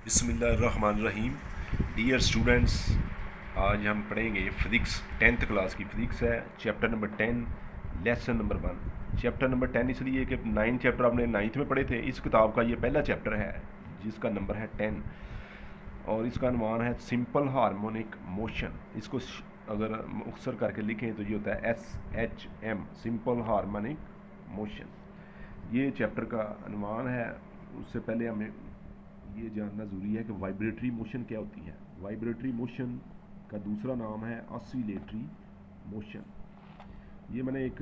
बिस्मिल्लाहिर्रहमानिर्रहीम। Dear students, आज हम पढ़ेंगे फिज़िक्स 10th क्लास की फ़िज़िक्स है, chapter number 10, lesson number 1। Chapter number 10 इसलिए कि 9 चैप्टर आपने 9th में पढ़े थे। इस किताब का ये पहला चैप्टर है जिसका नंबर है 10 और इसका अनुमान है सिंपल हार्मोनिक मोशन। इसको अगर मुख्तसर करके लिखें तो ये होता है SHM, सिंपल हार्मोनिक मोशन। ये चैप्टर का अनुमान है। उससे पहले हमें ये जानना ज़रूरी है कि वाइब्रेटरी मोशन क्या होती है। वाइब्रेटरी मोशन का दूसरा नाम है ऑसिलेटरी मोशन। ये मैंने एक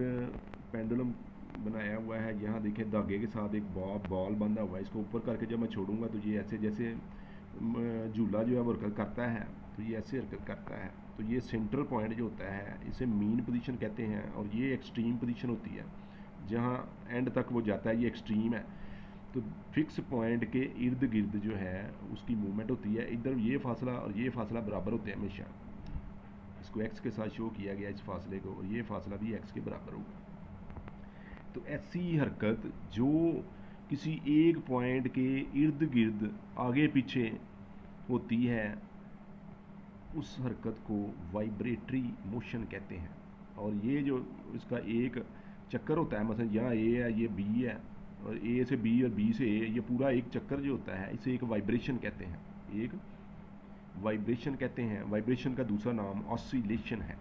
पेंडुलम बनाया हुआ है। यहाँ देखें, धागे के साथ एक बॉल बंधा हुआ है। इसको ऊपर करके जब मैं छोड़ूंगा तो ये ऐसे जैसे झूला जो है वो हरकत करता है, तो ये ऐसे हरकत करता है। तो ये सेंट्रल पॉइंट जो होता है इसे मीन पोजीशन कहते हैं और ये एक्सट्रीम पोजीशन होती है। जहाँ एंड तक वो जाता है ये एक्सट्रीम है। तो फिक्स पॉइंट के इर्द गिर्द जो है उसकी मूवमेंट होती है। इधर ये फासला और ये फासला बराबर होते हैं हमेशा। इसको एक्स के साथ शो किया गया इस फासले को, और ये फासला भी एक्स के बराबर होगा। तो ऐसी हरकत जो किसी एक पॉइंट के इर्द गिर्द आगे पीछे होती है उस हरकत को वाइब्रेटरी मोशन कहते हैं। और ये जो इसका एक चक्कर होता है, मतलब यहाँ ए है, ये बी है, और ए से बी और बी से ए, ये पूरा एक चक्कर जो होता है इसे एक वाइब्रेशन कहते हैं। एक वाइब्रेशन कहते हैं। वाइब्रेशन का दूसरा नाम ऑसिलेशन है।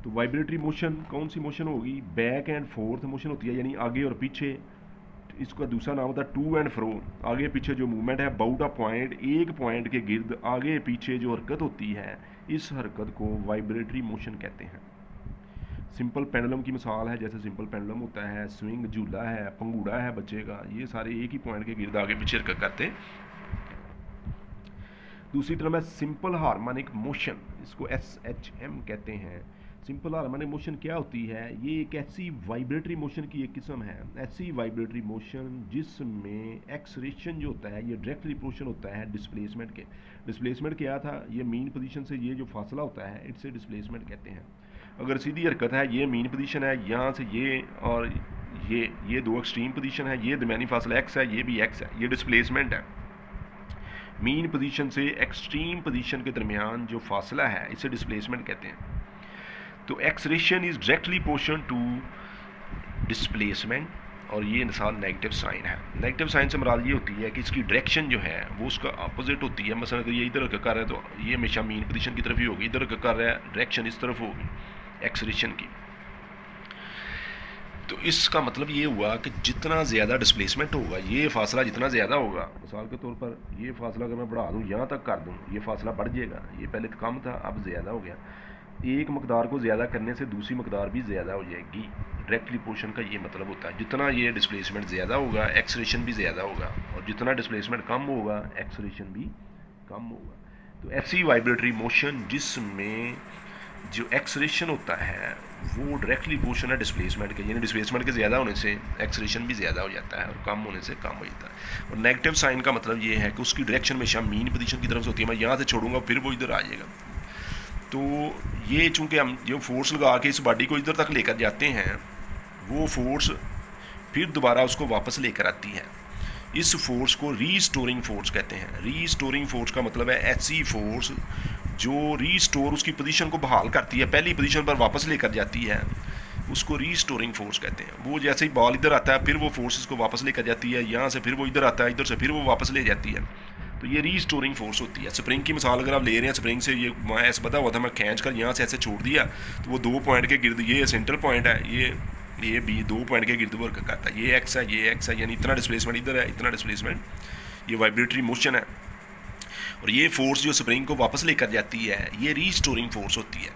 तो वाइब्रेटरी मोशन कौन सी मोशन होगी? बैक एंड फोर्थ मोशन होती है, यानी आगे और पीछे। इसका दूसरा नाम होता है टू एंड फ्रो, आगे पीछे जो मूवमेंट है अबाउट अ पॉइंट, एक पॉइंट के गिर्द आगे पीछे जो हरकत होती है इस हरकत को वाइब्रेटरी मोशन कहते हैं। सिंपल पेंडुलम की मिसाल है, जैसे सिंपल पेंडुलम होता है, स्विंग झूला है, पंगूड़ा है बच्चे का, ये सारे एक ही पॉइंट के गिर्द आगे पीछे हरकत करते। दूसरी तरफ है सिंपल हार्मोनिक मोशन, इसको SHM कहते हैं। सिंपल हार्मोनिक मोशन क्या होती है? ये एक ऐसी वाइब्रेटरी मोशन की एक किस्म है। ऐसी वाइब्रेटरी मोशन जिसमें एक्सलेशन जो होता है ये डायरेक्टली प्रोपोर्शनल होता है डिस्प्लेसमेंट के। डिस्प्लेसमेंट क्या था? ये मीन पोजीशन से ये जो फासला होता है इसे डिस्प्लेसमेंट कहते हैं। अगर सीधी हरकत है, ये मीन पोजीशन है, यहाँ से ये और ये दो एक्सट्रीम पोजीशन है, ये दरमियानी फासला x है, ये भी x है, ये डिस्प्लेसमेंट है। मीन पोजीशन से एक्सट्रीम पोजीशन के दरमियान जो फासला है इसे डिस्प्लेसमेंट कहते हैं। तो acceleration is directly proportional to displacement, और ये इंसान नेगेटिव साइन है। नेगेटिव साइन से मुराद ये होती है कि इसकी डायरेक्शन जो है वो उसका अपोजिट होती है। मसलन अगर ये इधर कर रहा है तो ये हमेशा मीन पोजीशन की तरफ ही होगी, इधर कर रहा है डायरेक्शन इस तरफ होगी एक्सलेशन की। तो इसका मतलब ये हुआ कि जितना ज़्यादा डिस्प्लेसमेंट होगा, ये फासला जितना ज़्यादा होगा, मिसाल के तौर पर ये फासला अगर मैं बढ़ा दूँ, यहाँ तक कर दूँ, ये फासला बढ़ जाएगा। ये पहले तो कम था, अब ज़्यादा हो गया। एक मकदार को ज़्यादा करने से दूसरी मकदार भी ज़्यादा हो जाएगी। डायरेक्टली पोर्शन का ये मतलब होता है, जितना ये डिस्प्लेसमेंट ज़्यादा होगा एक्सलेशन भी ज़्यादा होगा, और जितना डिस्प्लेसमेंट कम होगा एक्सलेशन भी कम होगा। तो ऐसी वाइब्रेटरी मोशन जिसमें जो एक्सलेशन होता है वो डायरेक्टली पोर्शन है डिस्प्लेसमेंट के, यानी डिस्प्लेसमेंट के ज़्यादा होने से एक्सलेशन भी ज़्यादा हो जाता है और कम होने से कम हो जाता है। और नेगेटिव साइन का मतलब ये है कि उसकी डायरेक्शन हमेशा मीन पोजीशन की तरफ से होती है। मैं यहाँ से छोड़ूंगा फिर वो इधर आ जाएगा। तो ये चूँकि हम जो फोर्स लगा के इस बॉडी को इधर तक लेकर जाते हैं, वो फोर्स फिर दोबारा उसको वापस लेकर आती है। इस फोर्स को रीस्टोरिंग फोर्स कहते हैं। रीस्टोरिंग फोर्स का मतलब है ऐसी फोर्स जो रीस्टोर उसकी पोजीशन को बहाल करती है, पहली पोजीशन पर वापस लेकर जाती है, उसको रीस्टोरिंग फोर्स कहते हैं। वो जैसे ही बॉल इधर आता है फिर वो फोर्स इसको वापस लेकर जाती है, यहाँ से फिर वो इधर आता है, इधर से फिर वो वापस ले जाती है। तो ये रीस्टोरिंग फोर्स होती है। स्प्रिंग की मिसाल अगर आप ले रहे हैं, स्प्रिंग से ये मैं ऐसे बता हुआ था, मैं खींच कर यहाँ से ऐसे छोड़ दिया तो वो दो पॉइंट के गिर्द, ये सेंट्रल पॉइंट है, ये बी, दो पॉइंट के गिर्द वर्क करता है। ये एक्स है, ये एक्स है, यानी इतना डिस्प्लेसमेंट इधर है, इतना डिस्प्लेसमेंट। ये वाइब्रेटरी मोशन है। और ये फोर्स जो स्प्रिंग को वापस लेकर जाती है ये रीस्टोरिंग फोर्स होती है,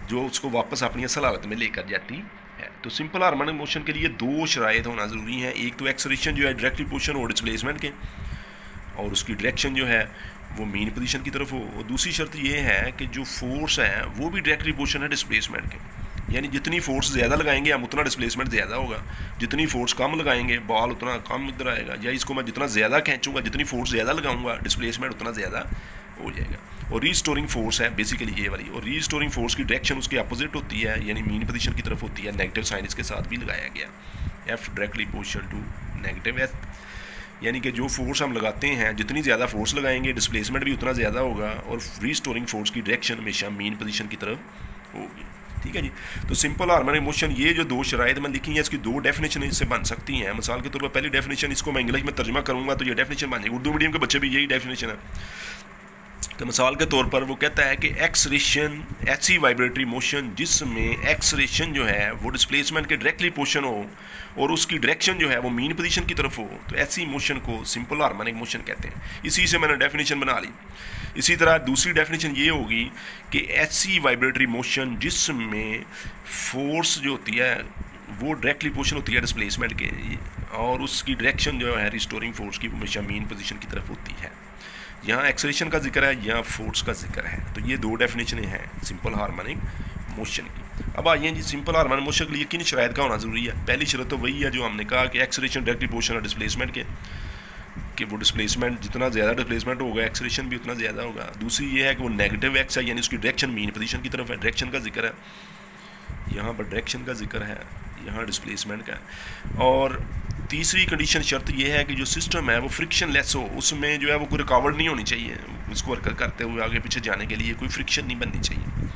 जो उसको वापस अपनी असल हालत में लेकर जाती है। तो सिंपल हार्मोनिक मोशन के लिए दो शराइत होना ज़रूरी है। एक तो एक्सलेशन जो है डायरेक्टली पोजीशन हो डिस्प्लेसमेंट के, और उसकी डायरेक्शन जो है वो मीन पोजीशन की तरफ हो। और दूसरी शर्त ये है कि जो फोर्स है वो भी डायरेक्टली पोजीशन है डिस्प्लेसमेंट के, यानी जितनी फोर्स ज़्यादा लगाएंगे हम उतना डिस्प्लेसमेंट ज़्यादा होगा, जितनी फोर्स कम लगाएंगे बॉल उतना कम इधर आएगा, या इसको मैं जितना ज़्यादा खींचूंगा, जितनी फोर्स ज़्यादा लगाऊंगा डिस्प्लेसमेंट उतना ज़्यादा हो जाएगा। और रीस्टोरिंग फोर्स है बेसिकली ये वाली। और रीस्टोरिंग फोर्स की डायरेक्शन उसके अपोजिट होती है, यानी मीन पोजीशन की तरफ होती है। नेगेटिव साइन इसके साथ भी लगाया गया, F directly position to negative S। यानी कि जो फोर्स हम लगाते हैं, जितनी ज़्यादा फोर्स लगाएंगे डिस्प्लेसमेंट भी उतना ज़्यादा होगा और रीस्टोरिंग फोर्स की डायरेक्शन हमेशा मीन पोजीशन की तरफ होगी। ठीक है जी। तो सिंपल हार्मोनिक मोशन, ये जो दो शराइत में लिखी हैं, इसकी दो डेफिनेशन इससे बन सकती हैं। मिसाल के तौर पर पहली डेफिनेशन, इसको मैं इंग्लिश में तर्जुमा करूँगा तो ये डेफिनेशन बन जाएगी, उर्दू मीडियम के बच्चे भी यही डेफिनेशन है। तो मिसाल के तौर पर वो कहता है कि एक्सरेशन ऐसी वाइब्रेटरी मोशन जिसमें एक्सरेशन जो है वो डिस्प्लेसमेंट के डायरेक्टली पोर्शन हो और उसकी डायरेक्शन जो है वो मीन पोजीशन की तरफ हो, तो ऐसी मोशन को सिंपल हार्मोनिक मोशन कहते हैं। इसी से मैंने डेफिनेशन बना ली। इसी तरह दूसरी डेफिनेशन ये होगी कि ऐसी वाइब्रेटरी मोशन जिसमें फोर्स जो होती है वो डायरेक्टली पोर्शन होती है डिस्प्लेसमेंट के और उसकी डायरेक्शन जो है रिस्टोरिंग फोर्स की हमेशा मीन पोजीशन की तरफ होती है। यहाँ एक्सलेशन का जिक्र है, यहाँ फोर्स का जिक्र है। तो ये दो डेफिनेशन हैं सिंपल हार्मोनिक मोशन की। अब आइए जी, सिंपल हार्मोनिक मोशन के लिए किन शराइत का होना ज़रूरी है। पहली शर्त तो वही है जो हमने कहा कि एक्सलेशन डायरेक्टली पोर्शन और डिस्प्लेसमेंट के, कि वो डिस्प्लेसमेंट जितना ज़्यादा डिस्प्लेसमेंट होगा एक्सलेशन भी उतना ज़्यादा होगा। दूसरी ये है कि वो नेगेटिव एक्स है, यानी उसकी डायरेक्शन मीन पोजीशन की तरफ है। डायरेक्शन का जिक्र है यहाँ पर, डायरेक्शन का जिक्र है यहाँ डिस्प्लेसमेंट का। और तीसरी कंडीशन शर्त यह है कि जो सिस्टम है वो फ्रिक्शन लेस हो, उसमें जो है वो कोई रुकावट नहीं होनी चाहिए, उसको हरकत करते हुए आगे पीछे जाने के लिए कोई फ्रिक्शन नहीं बननी चाहिए,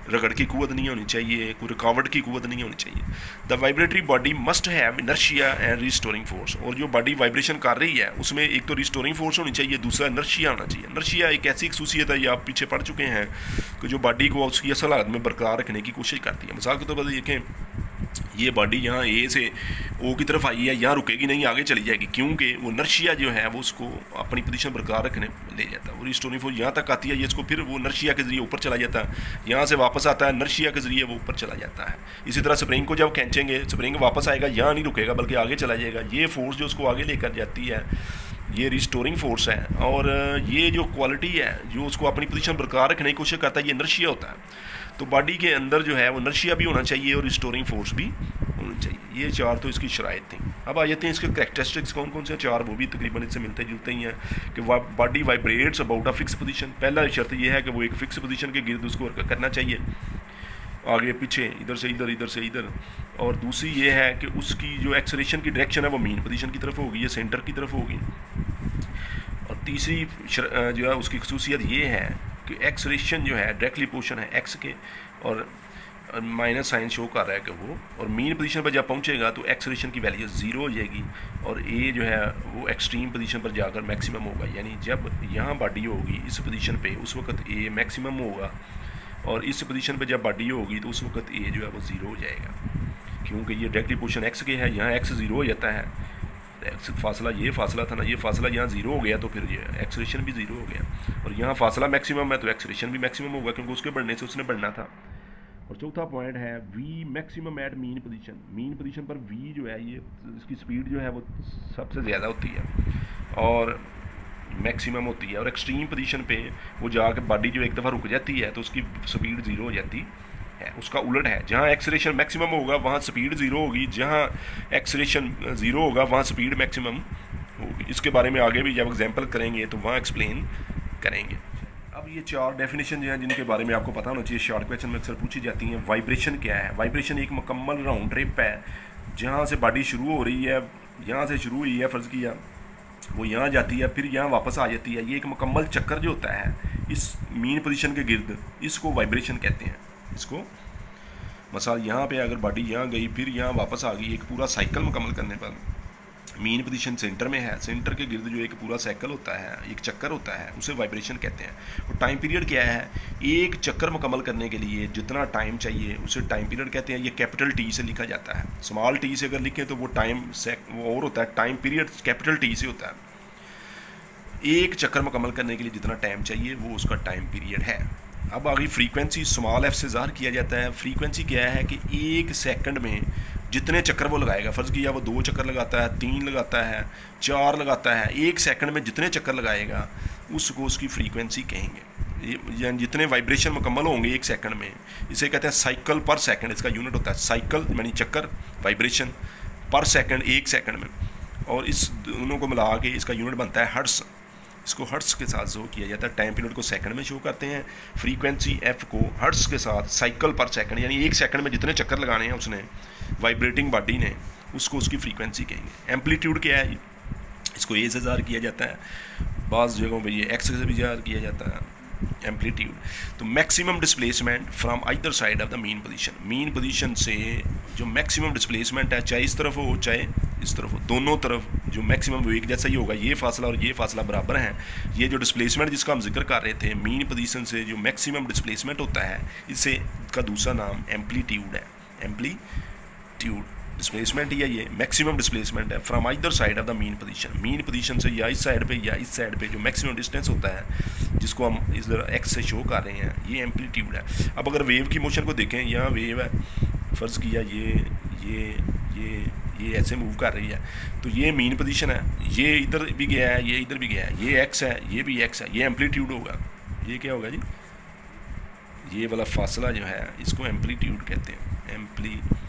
रगड़ की कुव्वत नहीं होनी चाहिए, कोई रुकावट की कुव्वत नहीं होनी चाहिए। The vibratory body must have inertia and restoring force, और जो बॉडी वाइब्रेशन कर रही है उसमें एक तो रिस्टोरिंग फोर्स होनी चाहिए, दूसरा इनर्शिया होना चाहिए। इनर्शिया एक ऐसी खसूसियत है, ये आप पीछे पढ़ चुके हैं, कि जो बॉडी को उसकी असल हालत में बरकरार रखने की कोशिश करती है। मिसाल के तौर पर देखें, ये बॉडी यहाँ ए से ओ की तरफ आई है, यहाँ रुकेगी नहीं, आगे चली जाएगी, क्योंकि वो नर्शिया जो है वो उसको अपनी पोजीशन बरकरार रखने ले जाता है। वो रिस्टोरिंग फोर्स यहाँ तक आती है, ये इसको फिर वो नर्शिया के जरिए ऊपर चला जाता है, यहाँ से वापस आता है, नर्शिया के जरिए वो ऊपर चला जाता है। इसी तरह स्प्रिंग को जब खींचेंगे, स्प्रिंग वापस आएगा, यहाँ नहीं रुकेगा बल्कि आगे चला जाएगा। ये फोर्स जो उसको आगे लेकर जाती है ये रिस्टोरिंग फोर्स है। और ये जो क्वालिटी है जो उसको अपनी पोजीशन बरकरार रखने की कोशिश करता है, ये नर्शिया होता है। तो बॉडी के अंदर जो है वो नर्शिया भी होना चाहिए और रिस्टोरिंग फोर्स भी होनी चाहिए। ये चार तो इसकी शराइत थी। अब आ जाते हैं इसके करैक्टरिस्टिक्स कौन कौन से चार, वो भी तकरीबन इससे मिलते जुलते ही हैं। कि body vibrates about a fix position, पहला शर्त ये है कि वो एक फिक्स पोजीशन के गिर्द उसको करना चाहिए, आगे पीछे, इधर से इधर, इधर से इधर। और दूसरी ये है कि उसकी जो एक्सलेशन की डायरेक्शन है वो मीन पोजीशन की तरफ होगी, ये सेंटर की तरफ होगी। और तीसरी जो है उसकी खसूसियत ये है कि एक्सलेशन जो है डायरेक्टली पोर्शन है एक्स के, और माइनस साइन शो कर रहा है कि वो, और मीन पोजीशन पर जब पहुंचेगा तो एक्सलेशन की वैल्यू 0 हो जाएगी और ए जो है वो एक्सट्रीम पोजीशन पर जाकर मैक्सिमम होगा। यानी जब यहाँ बॉडी होगी इस पोजीशन पे उस वक्त ए मैक्सिमम होगा, और इस पोजीशन पे जब बॉडी होगी तो उस वक्त ए जो है वो 0 हो जाएगा, क्योंकि ये डायरेक्टली पोर्शन एक्स के है, यहाँ एक्स 0 हो जाता है। एक्स फासला, ये फासला था ना, ये फासला यहाँ 0 हो गया तो फिर ये एक्सलेशन भी 0 हो गया। और यहाँ फासला मैक्सिमम है तो एक्सलेशन भी मैक्सिमम होगा, क्योंकि उसके बढ़ने से उसने बढ़ना था। और चौथा पॉइंट है V maximum at mean position. Mean position पर वी जो है ये इसकी स्पीड जो है वो सबसे ज़्यादा होती है और मैक्सिमम होती है। और एक्सट्रीम पोजीशन पे वो जाकर बॉडी जो एक दफ़ा रुक जाती है तो उसकी स्पीड 0 हो जाती है। उसका उलट है, जहाँ एक्सलेशन मैक्सिमम होगा वहाँ स्पीड 0 होगी, जहाँ एक्सलेशन 0 होगा वहाँ स्पीड मैक्सिमम होगी। इसके बारे में आगे भी जब एग्जाम्पल करेंगे तो वहाँ एक्सप्लेन करेंगे। अब ये चार डेफिनेशन जो हैं जिनके बारे में आपको पता होना चाहिए, शॉर्ट क्वेश्चन में अक्सर पूछी जाती हैं। वाइब्रेशन क्या है? वाइब्रेशन एक मुकम्मल राउंड ट्रिप है, जहाँ से बॉडी शुरू हो रही है, यहाँ से शुरू हुई है फ़र्ज़ किया, वो यहाँ जाती है फिर यहाँ वापस आ जाती है। ये एक मुकम्मल चक्कर जो होता है इस मीन पोजीशन के गिर्द, इसको वाइब्रेशन कहते हैं। इसको मसाल यहाँ पे अगर बॉडी यहाँ गई फिर यहाँ वापस आ गई, एक पूरा साइकिल मुकम्मल करने पर मीन पोजीशन सेंटर में है, सेंटर के गिर्द जो एक पूरा साइकिल होता है, एक चक्कर होता है, उसे वाइब्रेशन कहते हैं। और टाइम पीरियड क्या है? एक चक्कर मुकम्मल करने के लिए जितना टाइम चाहिए उसे टाइम पीरियड कहते हैं। ये कैपिटल टी से लिखा जाता है, स्मॉल टी से अगर लिखें तो वो टाइम वो और होता है, टाइम पीरियड कैपिटल टी से होता है। एक चक्कर मुकम्मल करने के लिए जितना टाइम चाहिए वो उसका टाइम पीरियड है। अब आगे फ्रीक्वेंसी स्मॉल एफ से ज़ाहिर किया जाता है। फ्रीक्वेंसी क्या है कि एक सेकंड में जितने चक्कर वो लगाएगा, फ़र्ज़ किया वो 2 चक्कर लगाता है, 3 लगाता है, 4 लगाता है, एक सेकंड में जितने चक्कर लगाएगा उसको उसकी फ्रीक्वेंसी कहेंगे। यानी जितने वाइब्रेशन मुकम्मल होंगे एक सेकंड में, इसे कहते हैं साइकिल पर सेकंड। इसका यूनिट होता है साइकिल यानी चक्कर, वाइब्रेशन पर सेकंड एक सेकंड में, और इस दोनों को मिला के इसका यूनिट बनता है हर्ट्ज़। इसको हर्ट्ज़ के साथ शो किया जाता है। टाइम पीरियड को सेकंड में शो करते हैं, फ्रीक्वेंसी एफ को हर्ट्ज़ के साथ साइकिल पर सेकंड, यानी एक सेकंड में जितने चक्कर लगाने हैं उसने वाइब्रेटिंग बॉडी ने, उसको उसकी फ्रीक्वेंसी कहेंगे। एम्पलीट्यूड क्या है? इसको ए से ज़ाहिर किया जाता है, बाज़ जगहों पे ये एक्स से भी ज़ाहिर किया जाता है एम्पलीट्यूड। तो maximum displacement from either side of the mean position से जो मैक्सिमम डिस्प्लेसमेंट है, चाहे इस तरफ हो चाहे इस तरफ हो, दोनों तरफ जो मैक्सिमम वो एक जैसा ही होगा। ये फासला और ये फासला बराबर हैं। ये जो डिस्प्लेसमेंट जिसका हम जिक्र कर रहे थे, मीन पोजीशन से जो मैक्सिमम डिस्प्लेसमेंट होता है, इसे का दूसरा नाम एम्पलीट्यूड है। एम्पलीट्यूड डिस्प्लेसमेंट ही है, ये मैक्सिमम डिस्प्लेसमेंट है from either side of the mean position से, या इस साइड पे या इस साइड पे जो मैक्सिमम डिस्टेंस होता है, जिसको हम इधर एक्स से शो कर रहे हैं, ये एम्पलीट्यूड है। अब अगर वेव की मोशन को देखें, यहाँ वेव है, फ़र्ज़ किया ये ऐसे मूव कर रही है, तो ये मीन पोजीशन है, ये इधर भी गया है, ये इधर भी गया है, ये एक्स है, ये भी एक्स है, ये एम्पलीट्यूड होगा। ये क्या होगा जी? ये वाला फासला जो है इसको एम्पलीट्यूड कहते हैं। एम्पलीट्यूड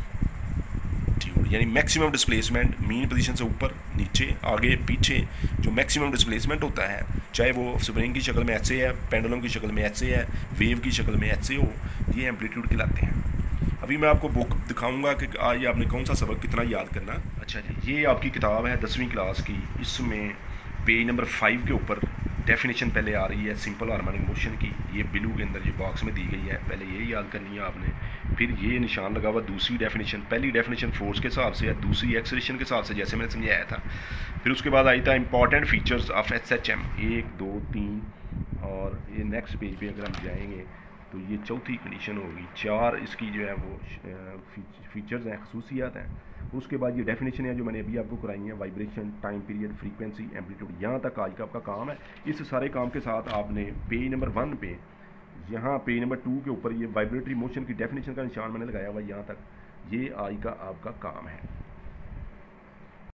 यानी मैक्सिमम डिस्प्लेसमेंट मीन पोजीशन से ऊपर नीचे आगे पीछे जो मैक्सिमम डिस्प्लेसमेंट होता है, चाहे वो स्प्रिंग की शक्ल में ऐसे है, पेंडुलम की शक्ल में ऐसे है, वेव की शक्ल में ऐसे हो, ये एम्पलीट्यूड कहलाते हैं। अभी मैं आपको बुक दिखाऊंगा कि आज आपने कौन सा सबक कितना याद करना। अच्छा जी, ये आपकी किताब है 10वीं क्लास की, इसमें पेज नंबर 5 के ऊपर डेफिनेशन पहले आ रही है सिंपल हार्मोनिक मोशन की। ये ब्लू के अंदर जो बॉक्स में दी गई है, पहले ये याद करनी है आपने। फिर ये निशान लगा हुआ दूसरी डेफिनेशन, पहली डेफिनेशन फोर्स के हिसाब से है, दूसरी एक्सेलरेशन के हिसाब से, जैसे मैंने समझाया था। फिर उसके बाद आई था इंपॉर्टेंट फीचर्स ऑफ SHM 1 2 3, और ये नेक्स्ट पेज पे अगर हम जाएंगे तो ये चौथी कंडीशन होगी। 4 इसकी जो है वो फीचर्स हैं, खसूसियात हैं। उसके बाद ये डेफिनेशन है जो मैंने अभी आपको कराई है, vibration, time period, frequency, amplitude. यहाँ तक आज का आपका काम है। इस सारे काम के साथ आपने पेज नंबर 1 पे, यहाँ पेज नंबर 2 के ऊपर ये वाइब्रेटरी मोशन की डेफिनेशन का निशान मैंने लगाया हुआ, यहाँ तक ये आज का आपका काम है।